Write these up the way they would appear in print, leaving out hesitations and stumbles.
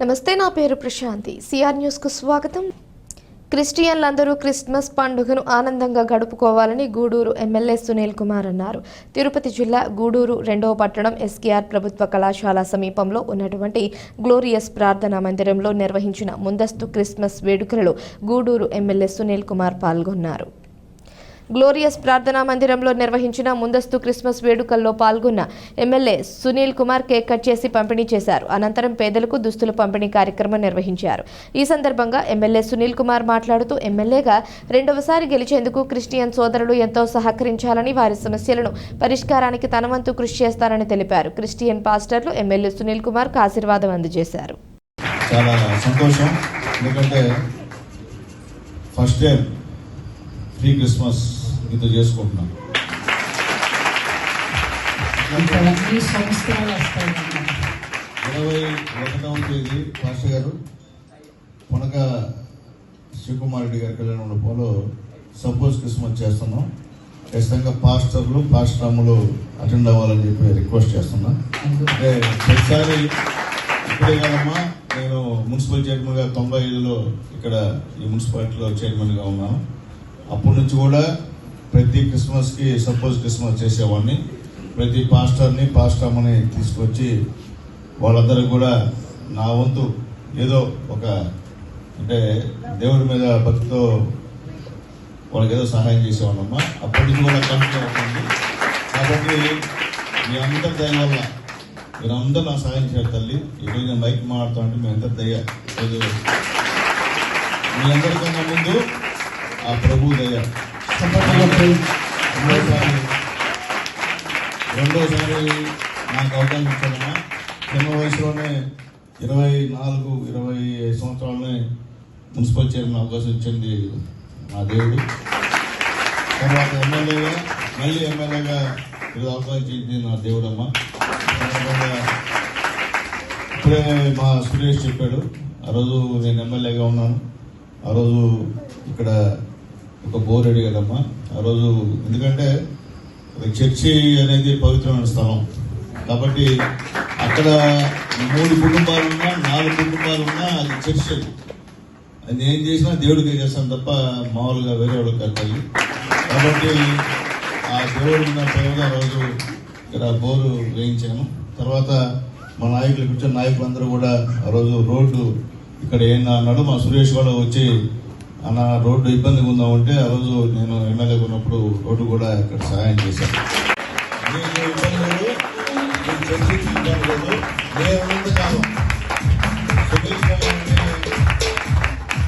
నమస్తే, నా పేరు ప్రశాంతి. సిఆర్ న్యూస్కు స్వాగతం. క్రిస్టియన్లందరూ క్రిస్మస్ పండుగను ఆనందంగా గడుపుకోవాలని గూడూరు ఎమ్మెల్యే సునీల్ కుమార్ అన్నారు. తిరుపతి జిల్లా గూడూరు 2వ పట్టణం ఎస్కేఆర్ ప్రభుత్వ కళాశాల సమీపంలో ఉన్నటువంటి గ్లోరియస్ ప్రార్థనా మందిరంలో నిర్వహించిన ముందస్తు క్రిస్మస్ వేడుకలలో గూడూరు ఎమ్మెల్యే సునీల్ కుమార్ పాల్గొన్నారు. గ్లోరియస్ ప్రార్థనా మందిరంలో నిర్వహించిన ముందస్తు క్రిస్మస్ వేడుకల్లో పాల్గొన్న MLA Sunil Kumar cake cut చేసి పంపిణీ చేశారు. అనంతరం పేదలకు దుస్తుల పంపిణీ కార్యక్రమం నిర్వహించారు. ఈ సందర్భంగా ఎమ్మెల్యే సునీల్ కుమార్ మాట్లాడుతూ ఎమ్మెల్యేగా 2వసారి గెలిచేందుకు క్రిస్టియన్ సోదరులు ఎంతో సహకరించాలని, వారి సమస్యలను పరిష్కారానికి తన వంతు కృషి చేస్తారని తెలిపారు. క్రిస్టియన్ పాస్టర్లు ఎమ్మెల్యే సునీల్ కుమార్ కు ఆశీర్వాదం అందజేశారు. చాలా సంతోషం, ఎందుకంటే ఫస్ట్ డే ఫ్రీ క్రిస్మస్ ఇది చేసుకుంటున్నాం. 21వ తేదీ పాస్టర్ గారు పునక శివకుమార్ రెడ్డి గారి కళ్యాణ మండపంలో సపోజ్ క్రిస్మస్ చేస్తున్నాం. ఖచ్చితంగా పాస్టర్లు పాస్టర్లు అటెండ్ అవ్వాలని చెప్పి రిక్వెస్ట్ చేస్తున్నా. అంటే ప్రతిసారి ఇప్పుడే కాదమ్మా, నేను మున్సిపల్ చైర్మన్గా 95లో ఇక్కడ ఈ మున్సిపాలిటీలో చైర్మన్గా ఉన్నాను. అప్పటి నుంచి కూడా ప్రతి క్రిస్మస్కి సపోజ్ క్రిస్మస్ చేసేవాడిని. ప్రతి పాస్టర్ని పాస్టర్ని తీసుకొచ్చి వాళ్ళందరూ కూడా నా వంతు ఏదో ఒక అంటే దేవుడి మీద భక్తితో వాళ్ళకి ఏదో సహాయం చేసేవాళ్ళమ్మా. అప్పటి నుంచి కూడా కంటిన్యూ అవుతుంది. కాబట్టి మీ అందరి దయ వల్ల మీరు అందరూ నా సహాయం చేయాలి తల్లి. ఈరోజు నేను మైక్ మాట్లాడుతూ అంటే మీ అందరి దయ, మీ అందరికన్నా ముందు ఆ ప్రభు దయ. రెండోసారి నాకు అవకాశం ఇచ్చానమ్మా. చిన్న వయసులోనే 24-25 సంవత్సరాలనే మున్సిపల్ చైర్మన్ అవకాశం ఇచ్చింది నా దేవుడు. తర్వాత ఎమ్మెల్యేగా మళ్ళీ ఎమ్మెల్యేగా ఇది అవకాశం ఇచ్చింది నా దేవుడమ్మా. ఇప్పుడే మా సురేష్ చెప్పాడు, ఆ రోజు నేను ఎమ్మెల్యేగా ఉన్నాను. ఆ రోజు ఇక్కడ ఒక బోర్ అడిగాడమ్మా ఆ రోజు. ఎందుకంటే చర్చి అనేది పవిత్రమైన స్థలం కాబట్టి అక్కడ 3 కుటుంబాలున్నా 4 కుటుంబాలున్నా అది చర్చ్. అది ఏం చేసినా దేవుడికి చేస్తాను తప్ప మామూలుగా వేరే వాళ్ళకి కట్టాలి. కాబట్టి ఆ దేవుడు ఉన్న ప్రేమగా రోజు ఇక్కడ బోరు వేయించాను. తర్వాత మా నాయకులు కూర్చొని నాయకులందరూ కూడా ఆ రోజు రోడ్డు ఇక్కడ ఏమన్నా అన్నాడు. మా సురేష్ కూడా వచ్చి అన్న రోడ్డు ఇబ్బందిగా ఉందామంటే ఆ రోజు నేను ఎమ్మెల్యేగా ఉన్నప్పుడు రోడ్డు కూడా ఇక్కడ సహాయం చేశాను. నేను ఇబ్బంది నేనున్నంతకాలం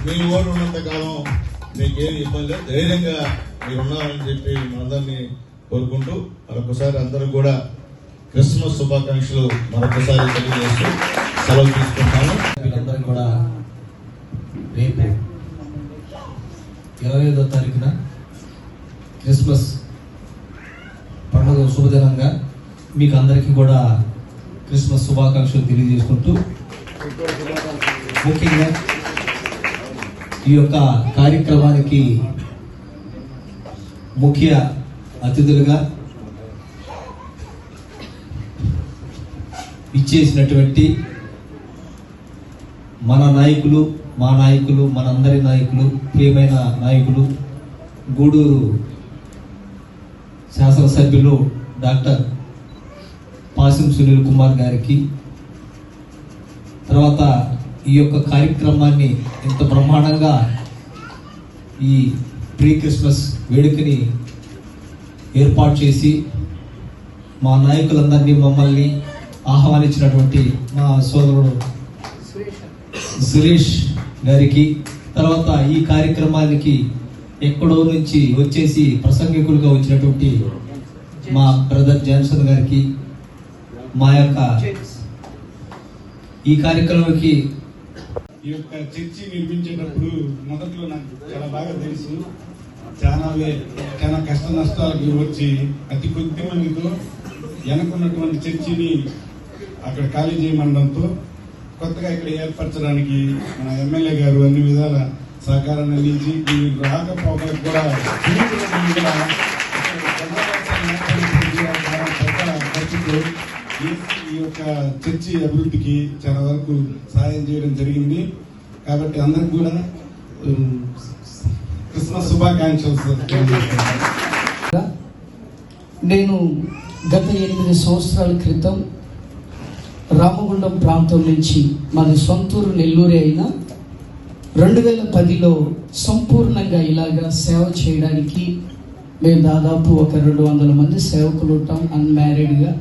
మీ ఓటు ఉన్నంతకాలం మీకు ఏమి ఇబ్బంది లేదు, ధైర్యంగా మీరు ఉన్నారని చెప్పి మనందరినీ కోరుకుంటూ మరొకసారి అందరూ కూడా క్రిస్మస్ శుభాకాంక్షలు మరొకసారి తెలియజేస్తూ సెలవు తీసుకుంటాను. వీళ్ళందరూ కూడా రేపు 25వ తారీఖున క్రిస్మస్ పండుగ శుభదినంగా మీకు అందరికీ కూడా క్రిస్మస్ శుభాకాంక్షలు తెలియజేసుకుంటూ, ముఖ్యంగా ఈ యొక్క కార్యక్రమానికి ముఖ్య అతిథులుగా ఇచ్చేసినటువంటి మన నాయకులు, మా నాయకులు, మనందరి నాయకులు, ప్రియమైన నాయకులు, గూడూరు శాసనసభ్యులు డాక్టర్ పాసిం సునీల్ కుమార్ గారికి, తర్వాత ఈ యొక్క కార్యక్రమాన్ని ఇంత బ్రహ్మాండంగా ఈ ప్రీ క్రిస్మస్ వేడుకని ఏర్పాటు చేసి మా నాయకులందరినీ మమ్మల్ని ఆహ్వానించినటువంటి మా సోదరుడు సురేష్ గారికి, తర్వాత ఈ కార్యక్రమానికి ఎక్కడో నుంచి వచ్చేసి ప్రసంగికులుగా వచ్చినటువంటి మా బ్రదర్ జాన్సన్ గారికి, మా యొక్క ఈ కార్యక్రమానికి ఈ యొక్క చర్చి నిర్మించేటప్పుడు మొదట్లో నాకు చాలా బాగా తెలుసు. చాలా కష్ట నష్టాలకు వచ్చి అతి కొద్ది మందితో వెనకున్నటువంటి చర్చిని అక్కడ ఖాళీ చేయమండంతో కొత్తగా ఇక్కడ ఏర్పరచడానికి మన ఎమ్మెల్యే గారు అన్ని విధాల సహకారాన్ని అందించి మీరు రాకపోవడానికి కూడా ఖర్చుతో ఈ యొక్క చర్చి అభివృద్ధికి చాలా వరకు సహాయం చేయడం జరిగింది. కాబట్టి అందరికి కూడా క్రిస్మస్ శుభాకాంక్షలు. నేను గత 8 సంవత్సరాల క్రితం రామగుండం ప్రాంతం నుంచి మాది సొంతూరు నెల్లూరే అయినా 2010లో సంపూర్ణంగా ఇలాగా సేవ చేయడానికి మేము దాదాపు ఒక 200 మంది సేవకులు ఉంటాం అన్మ్యారీడ్గా.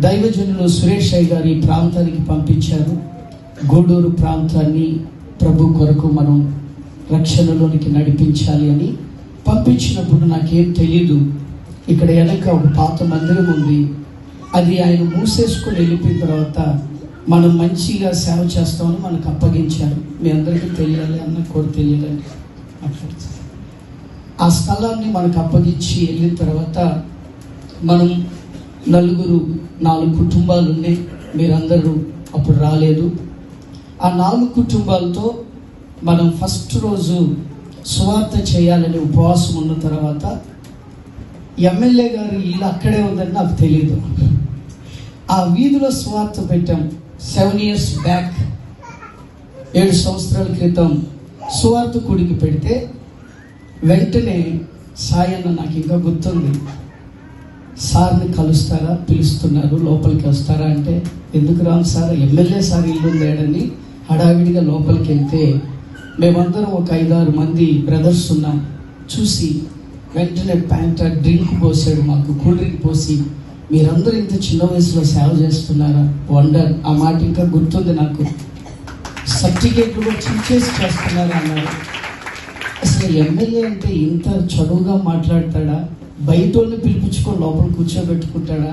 దైవజనులు సురేష్ అయ్య గారు ఈ ప్రాంతానికి పంపించారు. గూడూరు ప్రాంతాన్ని ప్రభు కొరకు మనం రక్షణలోనికి నడిపించాలి అని పంపించినప్పుడు నాకేం తెలీదు. ఇక్కడ వెనక ఒక పాత మందిరం ఉంది, అది ఆయన మూసేసుకొని వెళ్ళిపోయిన తర్వాత మనం మంచిగా సేవ చేస్తామని మనకు అప్పగించారు. మీ అందరికీ తెలియాలి, అన్న కూడా తెలియాలని మాట్లాడుతారు. ఆ స్థలాన్ని మనకు అప్పగించి వెళ్ళిన తర్వాత మనం 4 కుటుంబాలు ఉన్నాయి. మీరందరూ అప్పుడు రాలేదు. ఆ 4 కుటుంబాలతో మనం ఫస్ట్ రోజు సువార్త చేయాలని ఉపవాసం ఉన్న తర్వాత ఎమ్మెల్యే గారి ఇల్లు అక్కడే ఉందని నాకు తెలియదు. ఆ వీధిలో సువార్త పెట్టాం. 7 years బ్యాక్, 7 సంవత్సరాల క్రితం సువార్త కూడికి పెడితే వెంటనే సాయన్న నాకు ఇంకా గుర్తుంది, సార్ని కలుస్తారా, పిలుస్తున్నారు, లోపలికి వస్తారా అంటే, ఎందుకు రాను సార్, ఎమ్మెల్యే సార్ ఇల్లు లేడని హడావిడిగా లోపలికి వెళ్తే మేమందరం ఒక 5-6 మంది బ్రదర్స్ ఉన్నాం. చూసి వెంటనే డ్రింక్ పోసాడు, మాకు కూల్ డ్రింక్ పోసి, మీరందరూ ఇంత చిన్న వయసులో సేవ చేస్తున్నారా, వండర్. ఆ మాట ఇంకా గుర్తుంది నాకు. సర్టిఫికేట్లు కూడా చించేసి చేస్తున్నారా అన్నారు. అసలు ఎమ్మెల్యే అంటే ఇంత చదువుగా మాట్లాడతాడా, బయటోళ్ళని పిలిపించుకొని లోపల కూర్చోబెట్టుకుంటాడా?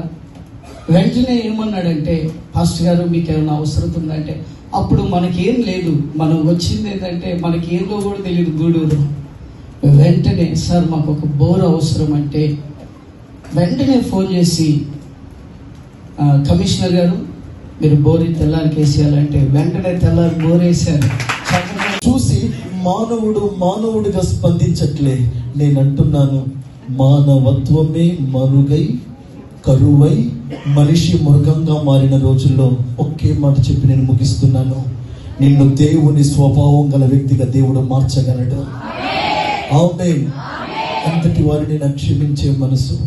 వెంటనే ఏమన్నాడంటే, పాస్టర్ గారు మీకు ఏమైనా అవసరం ఉందంటే, అప్పుడు మనకేం లేదు, మనం వచ్చింది ఏంటంటే మనకేందో కూడా తెలియదు గూడూరు. వెంటనే సార్ మాకు ఒక బోర్ అవసరం అంటే వెంటనే ఫోన్ చేసి, కమిషనర్ గారు మీరు బోర్ తెల్లారికి వేసేయాలంటే వెంటనే తెల్లారి బోర్ వేసారు. చూసి మానవుడిగా స్పందించట్లే. నేను అంటున్నాను, మానవత్వమే మరుగై కరువై మనిషి మృగంగా మారిన రోజుల్లో ఒకే మాట చెప్పి నేను ముగిస్తున్నాను. నిన్ను దేవుని స్వభావం గల వ్యక్తిగా దేవుడు మార్చగలడు. ఆమేన్. ఎంతటి వారినైనా క్షమించే మనసు,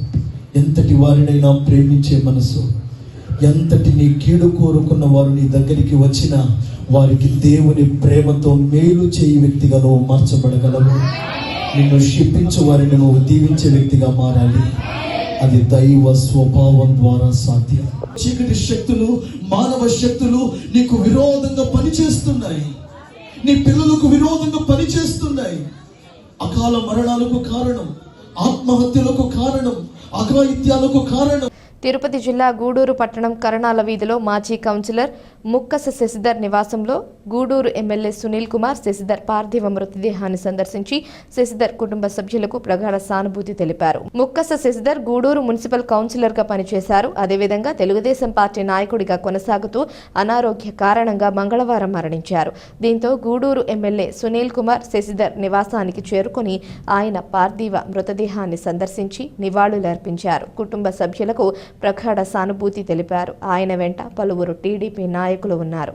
ఎంతటి వారినైనా ప్రేమించే మనసు, ఎంతటి నీ కీడు కోరుకున్న వారు నీ దగ్గరికి వచ్చినా వారికి దేవుని ప్రేమతో మేలు చేయి వ్యక్తిగా నువ్వు మార్చబడగలవు. నిన్ను శిక్షించు వారిని నువ్వు దీవించే వ్యక్తిగా మారాలి. అది దైవ స్వభావం ద్వారా సాధ్యం. చీకటి శక్తులు, మానవ శక్తులు నీకు విరోధంగా పనిచేస్తున్నాయి, నీ పిల్లలకు విరోధంగా పనిచేస్తున్నాయి. అకాల మరణాలకు కారణం, ఆత్మహత్యలకు కారణం, అఘాయిత్యాలకు కారణం. తిరుపతి జిల్లా గూడూరు పట్టణం కరణాల వీధిలో మాజీ కౌన్సిలర్ ముక్కస శశిధర్ నివాసంలో గూడూరు ఎమ్మెల్యే సునీల్ కుమార్ శశిధర్ పార్థివ మృతదేహాన్ని సందర్శించి శశిధర్ కుటుంబ సభ్యులకు ప్రగాఢ సానుభూతి తెలిపారు. ముక్కస శశిధర్ గూడూరు మున్సిపల్ కౌన్సిలర్ గా పనిచేశారు. అదేవిధంగా తెలుగుదేశం పార్టీ నాయకుడిగా కొనసాగుతూ అనారోగ్య కారణంగా మంగళవారం మరణించారు. దీంతో గూడూరు ఎమ్మెల్యే సునీల్ కుమార్ శశిధర్ నివాసానికి చేరుకుని ఆయన పార్థివ మృతదేహాన్ని సందర్శించి నివాళులర్పించారు. కుటుంబ సభ్యులకు ప్రగాఢ సానుభూతి తెలిపారు. ఆయన వెంట పలువురు టీడీపీ నాయకులు ఉన్నారు.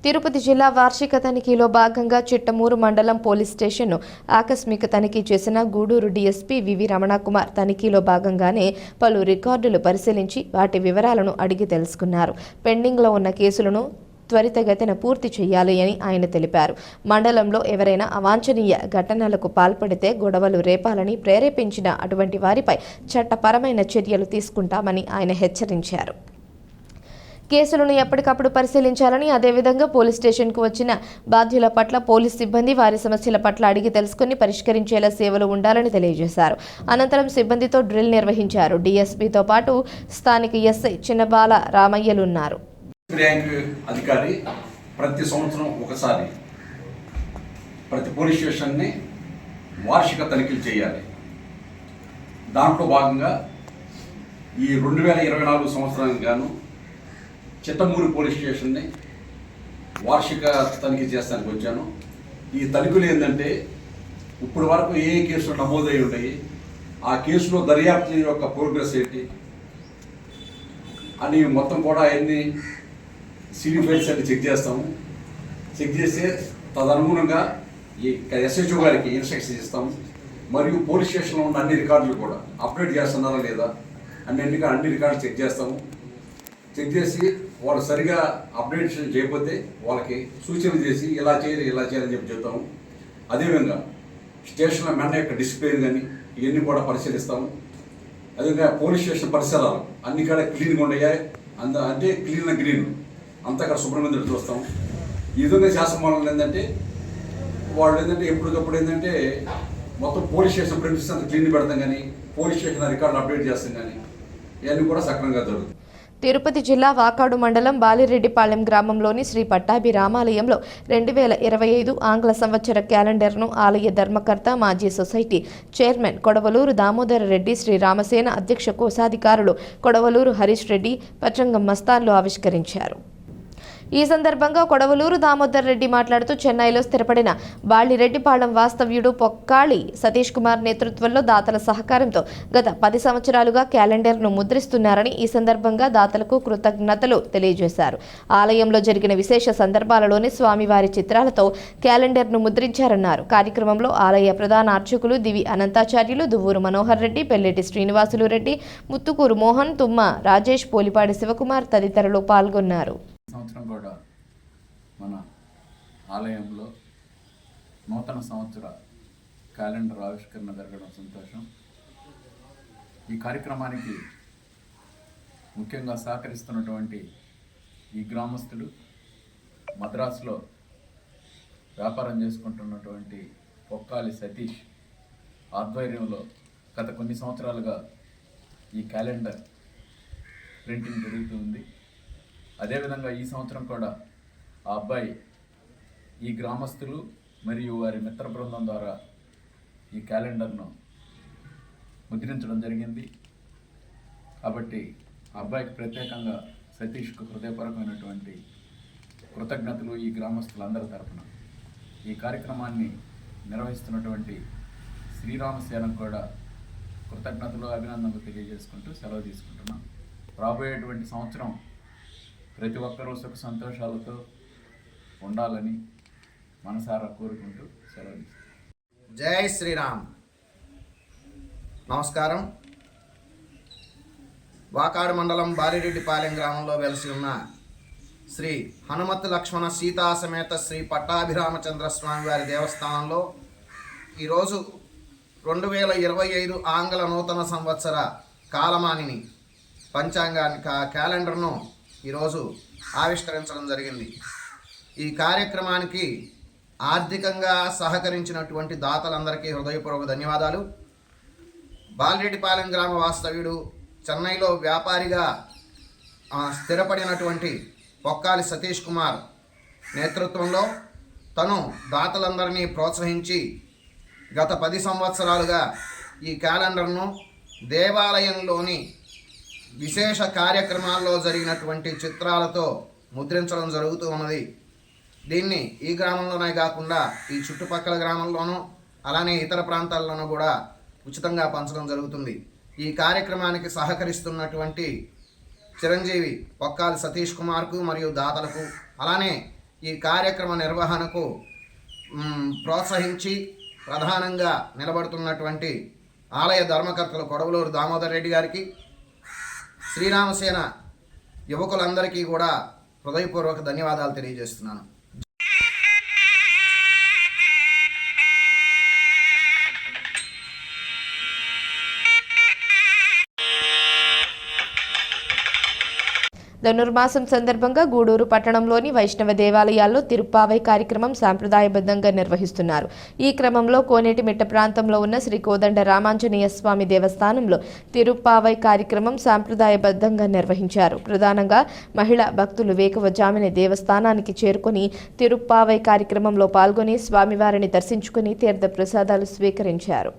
తిరుపతి జిల్లా వార్షిక తనిఖీలో భాగంగా చిట్టమూరు మండలం పోలీస్ స్టేషన్ను ఆకస్మిక తనిఖీ చేసిన గూడూరు డీఎస్పీ వివి రమణకుమార్ తనిఖీలో భాగంగానే పలు రికార్డులు పరిశీలించి వాటి వివరాలను అడిగి తెలుసుకున్నారు. పెండింగ్లో ఉన్న కేసులను త్వరితగతిన పూర్తి చేయాలి అని ఆయన తెలిపారు. మండలంలో ఎవరైనా అవాంఛనీయ ఘటనలకు పాల్పడితే గొడవలు రేపాలని ప్రేరేపించిన అటువంటి వారిపై చట్టపరమైన చర్యలు తీసుకుంటామని ఆయన హెచ్చరించారు. కేసులను ఎప్పటికప్పుడు పరిశీలించాలని, అదేవిధంగా పోలీస్ స్టేషన్కు వచ్చిన బాధ్యుల పట్ల పోలీస్ సిబ్బంది వారి సమస్యల పట్ల అడిగి తెలుసుకుని పరిష్కరించేలా సేవలు ఉండాలని తెలియజేశారు. అనంతరం సిబ్బందితో డ్రిల్ నిర్వహించారు. డీఎస్పీతో పాటు స్థానిక ఎస్ఐ చిన్నబాల రామయ్యలున్నారు. ర్యాంక్ అధికారి ప్రతి సంవత్సరం ఒకసారి ప్రతి పోలీస్ స్టేషన్ని వార్షిక తనిఖీలు చేయాలి. దాంట్లో భాగంగా ఈ 2024 సంవత్సరానికి గాను చిట్టమూరు పోలీస్ స్టేషన్ని వార్షిక తనిఖీ చేస్తానికి వచ్చాను. ఈ తనిఖీలు ఏంటంటే ఇప్పుడు వరకు ఏ కేసులు నమోదై ఉంటాయి, ఆ కేసులో దర్యాప్తు యొక్క ప్రోగ్రెస్ ఏంటి అని మొత్తం కూడా అన్ని సిడి ఫైల్స్ అన్ని చెక్ చేస్తాము. చెక్ చేస్తే తదనుగుణంగా ఈ ఎస్హెచ్ఓ గారికి ఇన్స్ట్రక్షన్స్ ఇస్తాము. మరియు పోలీస్ స్టేషన్లో ఉన్న అన్ని రికార్డులు కూడా అప్డేట్ చేస్తున్నారా లేదా అన్ని రికార్డులు చెక్ చేస్తాము. చెక్ చేసి వాళ్ళు సరిగా అప్డేషన్ చేయకపోతే వాళ్ళకి సూచనలు చేసి ఇలా చేయాలని చెప్పి చెప్తాము. అదేవిధంగా స్టేషన్లో మెన్న యొక్క డిసిప్లిన్ కానీ ఇవన్నీ కూడా పరిశీలిస్తాము. అదేవిధంగా పోలీస్ స్టేషన్ పరిసరాలు అన్ని కూడా క్లీన్గా ఉన్నాయా, అంటే క్లీన్ గ్రీన్ అంతా అక్కడ శుభ్రంగా చూస్తాం. ఈ విధంగా శాసనమూలంలో ఏంటంటే వాళ్ళు ఎప్పటికప్పుడు మొత్తం పోలీస్ స్టేషన్ ప్రిన్సిపల్స్ అంతా క్లీన్ పెడతాం, కానీ పోలీస్ స్టేషన్ రికార్డులు అప్డేట్ చేస్తాం, కానీ ఇవన్నీ కూడా సక్రమంగా జరుగుతుంది. తిరుపతి జిల్లా వాకాడు మండలం బాలిరెడ్డిపాలెం గ్రామంలోని శ్రీ పట్టాభిరామాలయంలో 2025 ఆంగ్ల సంవత్సర క్యాలెండర్ను ఆలయ ధర్మకర్త, మాజీ సొసైటీ చైర్మన్ కొడవలూరు దామోదర రెడ్డి, శ్రీ రామసేన అధ్యక్ష కోశాధికారులు కొడవలూరు హరీష్ రెడ్డి, పచ్చంగం మస్తాన్లు ఆవిష్కరించారు. ఈ సందర్భంగా కొడవలూరు దామోదర్ రెడ్డి మాట్లాడుతూ చెన్నైలో స్థిరపడిన బాలిరెడ్డిపాళెం వాస్తవ్యుడు పొక్కాళి సతీష్ కుమార్ నేతృత్వంలో దాతల సహకారంతో గత 10 సంవత్సరాలుగా క్యాలెండర్ను ముద్రిస్తున్నారని, ఈ సందర్భంగా దాతలకు కృతజ్ఞతలు తెలియజేశారు. ఆలయంలో జరిగిన విశేష సందర్భాలలోని స్వామివారి చిత్రాలతో క్యాలెండర్ను ముద్రించారన్నారు. కార్యక్రమంలో ఆలయ ప్రధాన అర్చకులు దివి అనంతాచార్యులు, దువ్వూరు మనోహర్ రెడ్డి, పెల్లెటి శ్రీనివాసులు రెడ్డి, ముత్తుకూరు మోహన్, తుమ్మ రాజేష్, పోలిపాడి శివకుమార్ తదితరులు పాల్గొన్నారు. సంవత్సరం కూడా మన ఆలయంలో నూతన సంవత్సర క్యాలెండర్ ఆవిష్కరణ జరగడం సంతోషం. ఈ కార్యక్రమానికి ముఖ్యంగా సహకరిస్తున్నటువంటి ఈ గ్రామస్తులు, మద్రాసులో వ్యాపారం చేసుకుంటున్నటువంటి పొక్కాలి సతీష్ ఆధ్వర్యంలో గత కొన్ని సంవత్సరాలుగా ఈ క్యాలెండర్ ప్రింటింగ్ జరుగుతుంది. అదేవిధంగా ఈ సంవత్సరం కూడా ఆ అబ్బాయి ఈ గ్రామస్తులు మరియు వారి మిత్ర బృందం ద్వారా ఈ క్యాలెండర్ను ముద్రించడం జరిగింది. కాబట్టి ఆ అబ్బాయికి ప్రత్యేకంగా సతీష్కు హృదయపూర్వకమైనటువంటి కృతజ్ఞతలు ఈ గ్రామస్తులందరి తరఫున. ఈ కార్యక్రమాన్ని నిర్వహిస్తున్నటువంటి శ్రీరామసేనకు కూడా కృతజ్ఞతలు, అభినందనలు తెలియజేసుకుంటూ సెలవు తీసుకుంటున్నాం. రాబోయేటువంటి సంవత్సరం ప్రతి ఒక్కరూ సుఖ సంతోషాలతో ఉండాలని మనసారా కోరుకుంటూ సెలవు. జై శ్రీరామ్. నమస్కారం. వాకాడు మండలం బాలిరెడ్డిపాలెం గ్రామంలో వెలసి ఉన్న శ్రీ హనుమత్ లక్ష్మణ సీతా సమేత శ్రీ పట్టాభిరామచంద్ర స్వామి వారి దేవస్థానంలో ఈరోజు 2025 ఆంగ్ల నూతన సంవత్సర కాలమానిని పంచాంగాన్ని క్యాలెండర్ను ఈరోజు ఆవిష్కరించడం జరిగింది. ఈ కార్యక్రమానికి ఆర్థికంగా సహకరించినటువంటి దాతలందరికీ హృదయపూర్వక ధన్యవాదాలు. బాలిరెడ్డిపాలెం గ్రామ వాస్తవ్యుడు, చెన్నైలో వ్యాపారిగా స్థిరపడినటువంటి పొక్కాలి సతీష్ కుమార్ నేతృత్వంలో తను దాతలందరినీ ప్రోత్సహించి గత 10 సంవత్సరాలుగా ఈ క్యాలెండర్ను దేవాలయంలోని విశేష కార్యక్రమాల్లో జరిగినటువంటి చిత్రాలతో ముద్రించడం జరుగుతూ ఉన్నది. దీన్ని ఈ గ్రామంలోనే కాకుండా ఈ చుట్టుపక్కల గ్రామంలోనూ అలానే ఇతర ప్రాంతాల్లోనూ కూడా ఉచితంగా పంచడం జరుగుతుంది. ఈ కార్యక్రమానికి సహకరిస్తున్నటువంటి చిరంజీవి పొక్కాలి సతీష్ కుమార్కు మరియు దాతలకు, అలానే ఈ కార్యక్రమ నిర్వహణకు ప్రోత్సహించి ప్రధానంగా నిలబడుతున్నటువంటి ఆలయ ధర్మకర్తలు కొడవలూరు దామోదర్ రెడ్డి గారికి, శ్రీరామసేన యువకులందరికీ కూడా హృదయపూర్వక ధన్యవాదాలు తెలియజేస్తున్నాను. ధనుర్మాసం సందర్భంగా గూడూరు పట్టణంలోని వైష్ణవ దేవాలయాల్లో తిరుప్పావై కార్యక్రమం సాంప్రదాయబద్ధంగా నిర్వహిస్తున్నారు. ఈ క్రమంలో కోనేటిమిట్ట ప్రాంతంలో ఉన్న శ్రీ కోదండ రామాంజనేయ స్వామి దేవస్థానంలో తిరుప్పావై కార్యక్రమం సాంప్రదాయబద్ధంగా నిర్వహించారు. ప్రధానంగా మహిళా భక్తులు వేకువజామునే దేవస్థానానికి చేరుకొని తిరుప్పావై కార్యక్రమంలో పాల్గొని స్వామివారిని దర్శించుకుని తీర్థ ప్రసాదాలు స్వీకరించారు.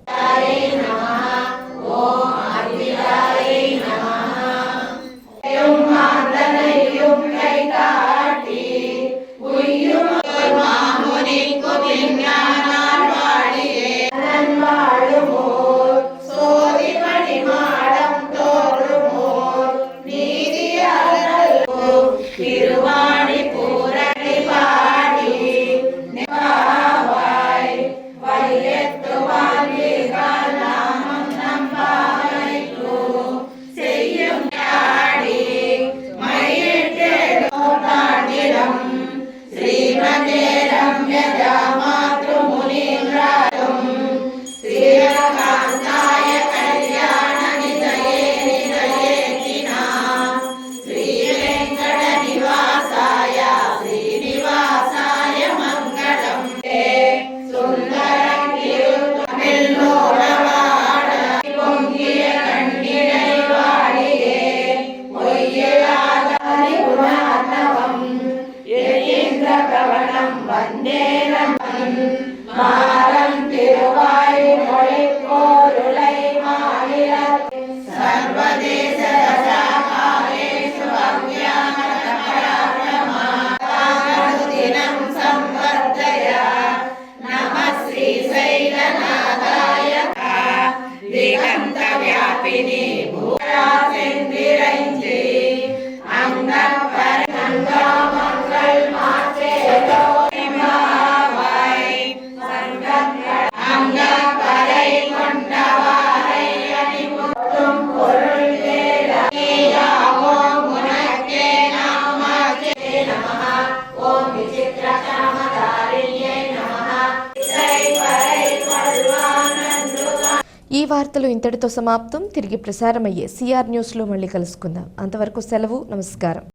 ఈ వార్తలు ఇంతటితో సమాప్తం. తిరిగి ప్రసారమయ్యే సిఆర్ న్యూస్లో మళ్ళీ కలుసుకుందాం. అంతవరకు సెలవు. నమస్కారం.